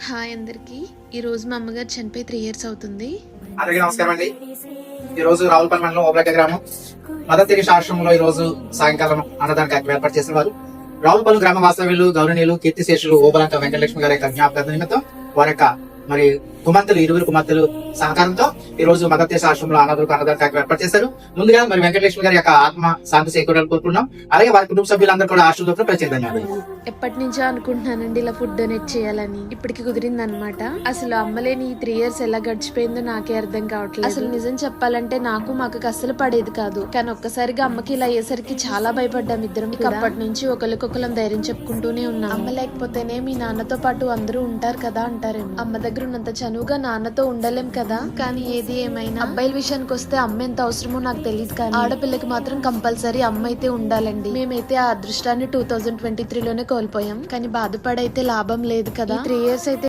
Hi అందరికి. ఈ రోజు మా అమ్మగారు చనిపోయి 3 years అవుతుంది. అందరికీ నమస్కారం అండి. ఈ రోజు రావులపల్లి మండలం ఓబ్లక గ్రామం మదర్ తెరీసా ఆశ్రమంలో ఈ రోజు సాయంకాలం అన్నదాన కార్యక్రమం ఏర్పాటు చేసిన వారు రావులపల్లి గ్రామ వాస్తవ్యులు గౌరవనీయులు కీర్తిశేషులు ఓబలంక వెంకటలక్ష్మి గారి యొక్క జ్ఞాపకం నిమిత్తం వారి యొక్క మరి ఇరువురు కుమార్తెలు సహకారంతో ఈ రోజు మదర్ తెరీసా ఆశ్రమంలో అన్నదాన కార్యక్రమం ఏర్పాటు చేశారు. ముందుగా మరి వెంకటలక్ష్మి గారి యొక్క ఆత్మ శాంతి చేకూరాలని కోరుకున్నాం. అలాగే వారి కుటుంబ సభ్యులందరూ కూడా ఆశీర్వాదం ప్రత్యేకంగా ఎప్పటి నుంచో అనుకుంటున్నానండి ఇలా ఫుడ్ డొనేట్ చేయాలని. ఇప్పటికి కుదిరిందనమాట. అసలు అమ్మలేని ఈ 3 years ఎలా గడిచిపోయిందో నాకే అర్థం కావట్లేదు. అసలు నిజం చెప్పాలంటే నాకు మాకు అసలు పడేది కాదు. కానీ ఒక్కసారిగా అమ్మకి ఇలా అయ్యేసరికి చాలా భయపడ్డాం ఇద్దరం. అప్పటి నుంచి ఒకరికొకరం ధైర్యం చెప్పుకుంటూనే ఉన్నాం. అమ్మ లేకపోతేనే మీ నాన్నతో పాటు అందరూ ఉంటారు కదా అంటారేమో. అమ్మ దగ్గర ఉన్నంత చనువుగా నాన్నతో ఉండలేం కదా. కానీ ఏది ఏమైనా అబ్బాయిల విషయానికి వస్తే అమ్మ ఎంత అవసరమో నాకు తెలియదు. కానీ ఆడపిల్లకి మాత్రం కంపల్సరీ అమ్మ అయితే ఉండాలండి. మేమైతే ఆ అదృష్టాన్ని 2023లోనే కోల్పోయాం. కానీ బాధపడైతే లాభం లేదు కదా. 3 years అయితే